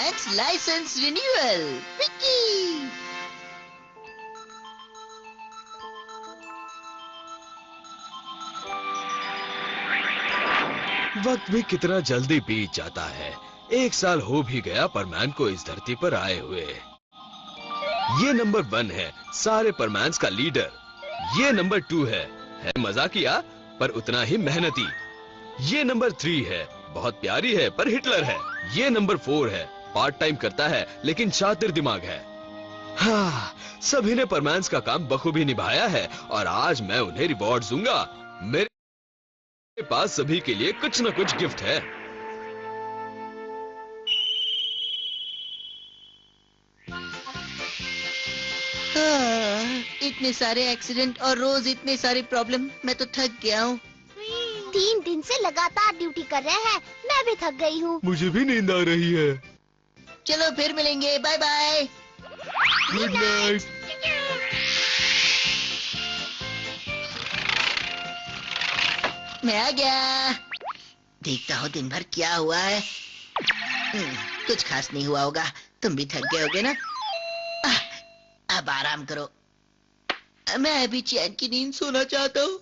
Max licence renewal. Vicky. वक्त भी कितना जल्दी बीत जाता है। 1 साल हो भी गया परमैन को इस धरती पर आए हुए। ये नंबर 1 है, सारे परमैन्स का लीडर। ये नंबर 2 है मजाकिया पर उतना ही मेहनती। ये नंबर 3 है, बहुत प्यारी है पर हिटलर है। ये नंबर 4 है, पार्ट टाइम करता है लेकिन शातिर दिमाग है। हाँ, सभी ने परमैन्स का काम बखूबी निभाया है और आज मैं उन्हें रिवॉर्ड दूंगा। मेरे पास सभी के लिए कुछ न कुछ गिफ्ट है। इतने सारे एक्सीडेंट और रोज इतने सारे प्रॉब्लम, मैं तो थक गया हूँ। 3 दिन से लगातार ड्यूटी कर रहे हैं, मैं भी थक गई हूँ। मुझे भी नींद आ रही है। चलो फिर मिलेंगे, बाय बाय। Good night. मैं आ गया। देखता हूँ दिन भर क्या हुआ है। कुछ खास नहीं हुआ होगा। तुम भी थक गए होगे ना? अब आराम करो। मैं अभी चैन की नींद सोना चाहता हूँ।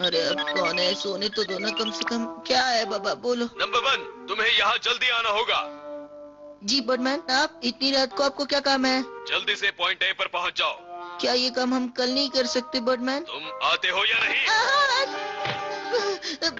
अरे अब कौन है? सोने तो दो ना कम से कम। क्या है बाबा, बोलो। नंबर 1, तुम्हें यहाँ जल्दी आना होगा। जी बर्डमैन, आप इतनी रात को आपको क्या काम है? जल्दी से पॉइंट ए पर पहुँच जाओ। क्या ये काम हम कल नहीं कर सकते बर्डमैन? तुम आते हो या नहीं?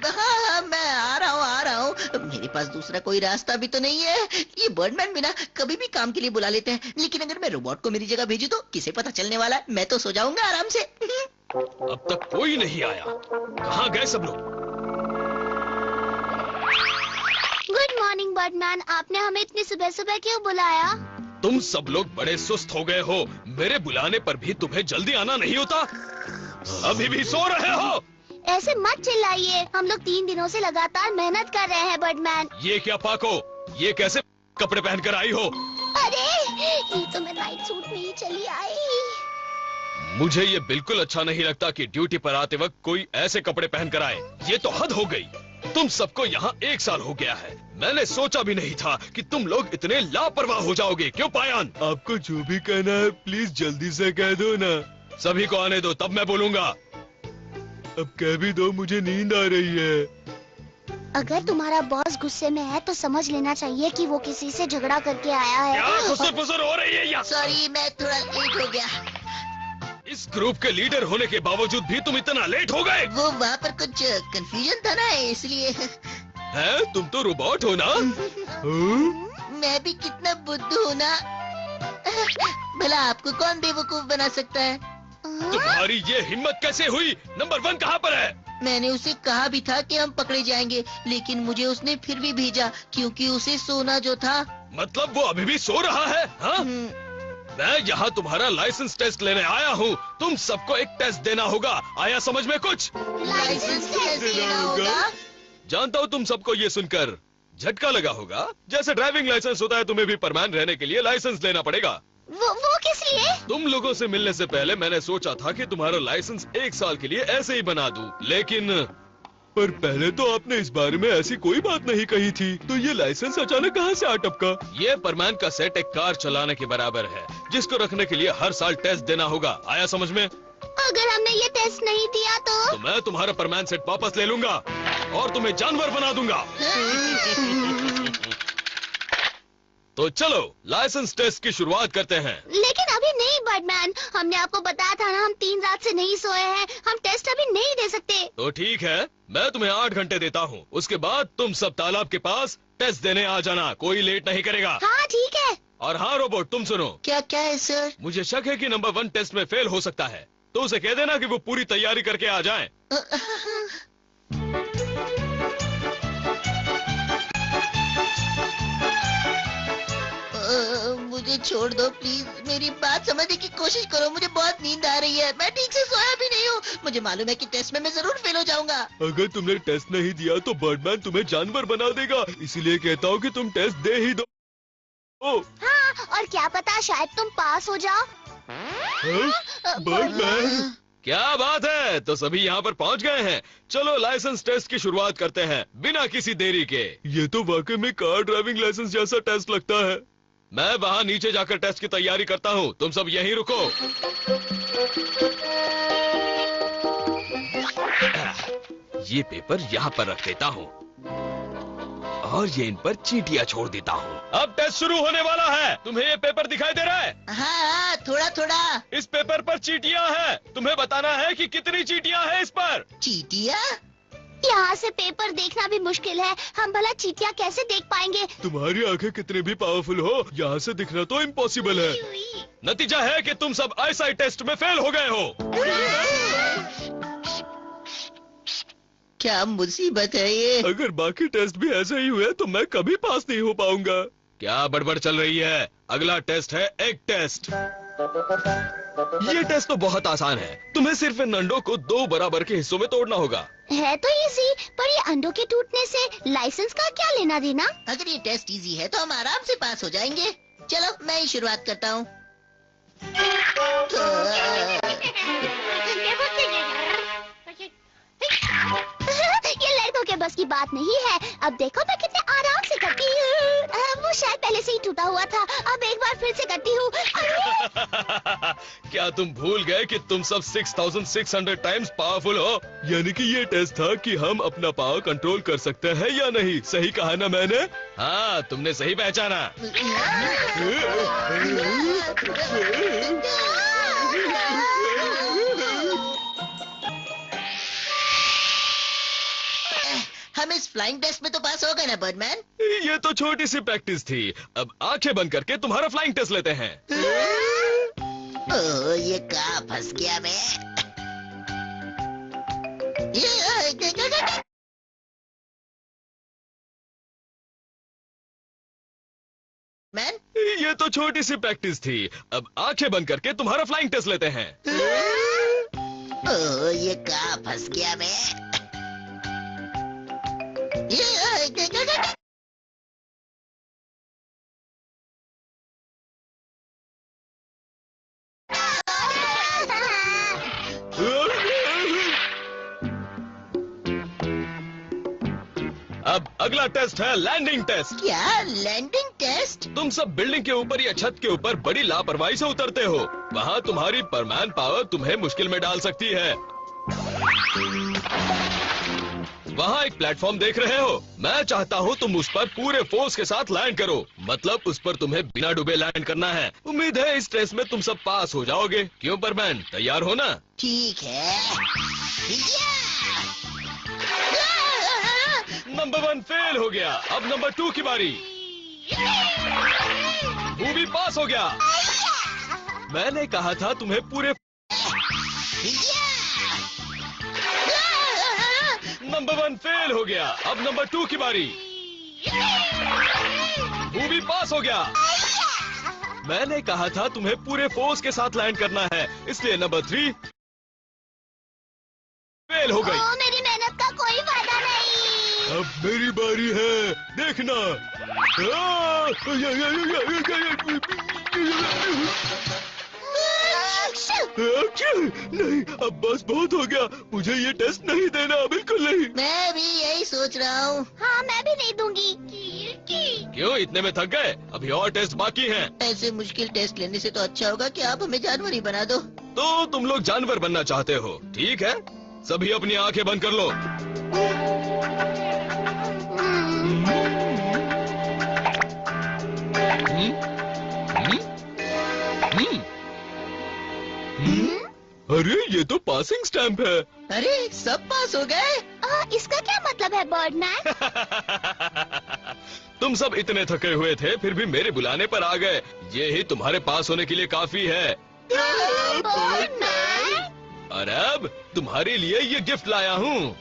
हाँ, मैं आ रहा हूँ। मेरे पास दूसरा कोई रास्ता भी तो नहीं है। ये बर्डमैन भी ना कभी भी काम के लिए बुला लेते हैं, लेकिन अगर मैं रोबोट को मेरी जगह भेजूं तो किसे पता चलने वाला है? मैं तो सो जाऊंगा आराम से। अब तक कोई नहीं आया। कहाँ गए सब लोग? गुड मॉर्निंग बर्डमैन, आपने हमें इतनी सुबह सुबह क्यों बुलाया? तुम सब लोग बड़े सुस्त हो गए हो। मेरे बुलाने पर भी तुम्हें जल्दी आना नहीं होता? अभी भी सो रहे हो? ऐसे मत चिल्लाइए, हम लोग 3 दिनों से लगातार मेहनत कर रहे हैं बर्डमैन। ये क्या पाको, ये कैसे कपड़े पहनकर आई हो? अरे ये तो मैं नाइट सूट में ही चली आई। मुझे ये बिल्कुल अच्छा नहीं लगता कि ड्यूटी पर आते वक्त कोई ऐसे कपड़े पहनकर आए। ये तो हद हो गई। तुम सबको यहाँ 1 साल हो गया है। मैंने सोचा भी नहीं था कि तुम लोग इतने लापरवाह हो जाओगे। क्यों पायान? आपको जो भी कहना है प्लीज जल्दी से कह दो ना। सभी को आने दो, तब मैं बोलूंगा। अब कह भी दो, मुझे नींद आ रही है। अगर तुम्हारा बॉस गुस्से में है तो समझ लेना चाहिए कि वो किसी से झगड़ा करके आया है। क्या खुसर-फुसर हो रही है यहाँ? सॉरी, मैं थोड़ा लेट हो गया। इस ग्रुप के लीडर होने के बावजूद भी तुम इतना लेट हो गए? वो वहाँ पर कुछ कंफ्यूजन था ना, इसलिए। है? तुम तो रोबोट हो ना? मैं भी कितना बुद्धू हूँ ना। भला आपको कौन बेवकूफ बना सकता है? तुम्हारी ये हिम्मत कैसे हुई? नंबर 1 कहाँ पर है? मैंने उसे कहा भी था कि हम पकड़े जाएंगे, लेकिन मुझे उसने फिर भी भेजा क्योंकि उसे सोना जो था। मतलब वो अभी भी सो रहा है? हाँ? मैं यहाँ तुम्हारा लाइसेंस टेस्ट लेने आया हूँ। तुम सबको एक टेस्ट देना होगा। आया समझ में कुछ? लाइसेंस टेस्ट देना होगा? जानता हूँ तुम सबको ये सुनकर झटका लगा होगा। जैसे ड्राइविंग लाइसेंस होता है, तुम्हें भी परमैन रहने के लिए लाइसेंस लेना पड़ेगा। वो किस लिए? तुम लोगों से मिलने से पहले मैंने सोचा था कि तुम्हारा लाइसेंस 1 साल के लिए ऐसे ही बना दूं, लेकिन पर पहले तो आपने इस बारे में ऐसी कोई बात नहीं कही थी, तो ये लाइसेंस अचानक कहाँ से आ टपका? ये परमैन का सेट एक कार चलाने के बराबर है, जिसको रखने के लिए हर साल टेस्ट देना होगा। आया समझ में? अगर हमने ये टेस्ट नहीं दिया तो मैं तुम्हारा परमैन सेट वापस ले लूंगा और तुम्हें जानवर बना दूंगा। तो चलो लाइसेंस टेस्ट की शुरुआत करते हैं। लेकिन अभी नहीं बर्डमैन, हमने आपको बताया था ना, हम 3 रात से नहीं सोए हैं, हम टेस्ट अभी नहीं दे सकते। तो ठीक है, मैं तुम्हें 8 घंटे देता हूँ। उसके बाद तुम सब तालाब के पास टेस्ट देने आ जाना। कोई लेट नहीं करेगा। हाँ ठीक है। और हाँ रोबोट, तुम सुनो। क्या क्या है सर? मुझे शक है कि नंबर 1 टेस्ट में फेल हो सकता है, तो उसे कह देना कि वो पूरी तैयारी करके आ जाए। मुझे छोड़ दो प्लीज, मेरी बात समझने की कोशिश करो। मुझे बहुत नींद आ रही है, मैं ठीक से सोया भी नहीं हूँ। मुझे मालूम है कि टेस्ट में मैं जरूर फेल हो जाऊंगा। अगर तुमने टेस्ट नहीं दिया तो बर्डमैन तुम्हें जानवर बना देगा, इसीलिए कहता हूँ कि तुम टेस्ट दे ही दो। हाँ, और क्या पता शायद तुम पास हो जाओ। बर्डमैन, क्या बात है, तो सभी यहाँ पर पहुँच गए हैं। चलो लाइसेंस टेस्ट की शुरुआत करते हैं बिना किसी देरी के। ये तो वाकई में कार ड्राइविंग लाइसेंस जैसा टेस्ट लगता है। मैं वहाँ नीचे जाकर टेस्ट की तैयारी करता हूँ, तुम सब यहीं रुको। ये पेपर यहाँ पर रख देता हूँ और ये इन पर चींटियाँ छोड़ देता हूँ। अब टेस्ट शुरू होने वाला है। तुम्हें ये पेपर दिखाई दे रहा है? हाँ, थोड़ा थोड़ा। इस पेपर पर चींटियाँ हैं। तुम्हें बताना है कि कितनी चींटियाँ हैं इस पर। चींटियाँ? यहाँ से पेपर देखना भी मुश्किल है, हम भला चींटियाँ कैसे देख पाएंगे? तुम्हारी आंखें कितने भी पावरफुल हो, यहाँ से दिखना तो इम्पॉसिबल है। नतीजा है कि तुम सब आईसाई टेस्ट में फेल हो गए हो। क्या मुसीबत है ये। अगर बाकी टेस्ट भी ऐसे ही हुए तो मैं कभी पास नहीं हो पाऊंगा। क्या बड़बड़ चल रही है? अगला टेस्ट है एग टेस्ट। ये टेस्ट तो बहुत आसान है। तुम्हें सिर्फ इन अंडों को 2 बराबर के हिस्सों में तोड़ना होगा। है तो इजी, पर ये अंडों के टूटने से लाइसेंस का क्या लेना देना? अगर ये टेस्ट इजी है तो हम आराम से पास हो जाएंगे। चलो मैं ही शुरुआत करता हूँ। ये लड़कों के बस की बात नहीं है। अब देखो मैं कितने आराम से करती हूँ। वो शायद पहले से ही टूटा हुआ था, अब एक बार फिर से करती हूँ। क्या तुम भूल गए कि तुम सब 6600 टाइम्स पावरफुल हो? यानी कि ये टेस्ट था कि हम अपना पावर कंट्रोल कर सकते हैं या नहीं। सही कहा ना मैंने? हाँ, तुमने सही पहचाना। हम इस फ्लाइंग टेस्ट में तो पास हो गए ना बर्डमैन? ये तो छोटी सी प्रैक्टिस थी। अब आंखें बंद करके तुम्हारा फ्लाइंग टेस्ट लेते हैं। ओह, ये कहाँ फंस गया मैं। मैन, ये तो छोटी सी प्रैक्टिस थी। अब आंखें बंद करके तुम्हारा फ्लाइंग टेस्ट लेते हैं। ओह, ये कहाँ फंस गया मैं। अब अगला टेस्ट है लैंडिंग टेस्ट। क्या लैंडिंग टेस्ट? तुम सब बिल्डिंग के ऊपर या छत के ऊपर बड़ी लापरवाही से उतरते हो। वहाँ तुम्हारी परमैन पावर तुम्हें मुश्किल में डाल सकती है। वहाँ एक प्लेटफॉर्म देख रहे हो? मैं चाहता हूँ तुम उस पर पूरे फोर्स के साथ लैंड करो। मतलब उस पर तुम्हें बिना डूबे लैंड करना है। उम्मीद है इस टेस्ट में तुम सब पास हो जाओगे। क्यों परमैन, तैयार हो ना? ठीक है। नंबर 1 फेल हो गया। अब नंबर 2 की बारी। वो भी पास हो गया। मैंने कहा था तुम्हें पूरे। नंबर 1 फेल हो गया। अब नंबर 2 की बारी। वो भी पास हो गया। मैंने कहा था तुम्हें पूरे फोर्स के साथ लैंड करना है, इसलिए नंबर 3 फेल हो गई। मेरी मेहनत का कोई फायदा नहीं। अब मेरी बारी है, देखना। नहीं, अब बस बहुत हो गया। मुझे ये टेस्ट नहीं देना, बिल्कुल नहीं। मैं भी यही सोच रहा हूँ। हाँ, मैं भी नहीं दूंगी। क्यों, इतने में थक गए? अभी और टेस्ट बाकी हैं। ऐसे मुश्किल टेस्ट लेने से तो अच्छा होगा कि आप हमें जानवर ही बना दो। तो तुम लोग जानवर बनना चाहते हो? ठीक है, सभी अपनी आंखें बंद कर लो। अरे ये तो पासिंग स्टैंप है। अरे सब पास हो गए। इसका क्या मतलब है बर्डमैन? तुम सब इतने थके हुए थे फिर भी मेरे बुलाने पर आ गए। ये ही तुम्हारे पास होने के लिए काफी है। बर्डमैन? और अब तुम्हारे लिए ये गिफ्ट लाया हूँ।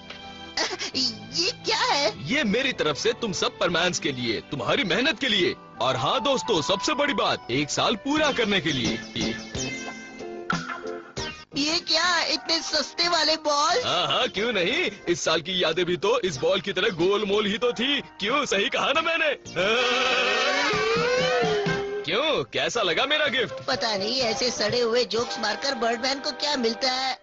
ये क्या है? ये मेरी तरफ से तुम सब परमैन्स के लिए, तुम्हारी मेहनत के लिए। और हाँ दोस्तों, सबसे बड़ी बात, 1 साल पूरा करने के लिए। ये क्या, इतने सस्ते वाले बॉल? हाँ, क्यों नहीं। इस साल की यादें भी तो इस बॉल की तरह गोल मोल ही तो थी। क्यों, सही कहा ना मैंने? क्यों, कैसा लगा मेरा गिफ्ट? पता नहीं ऐसे सड़े हुए जोक्स मारकर बर्डमैन को क्या मिलता है।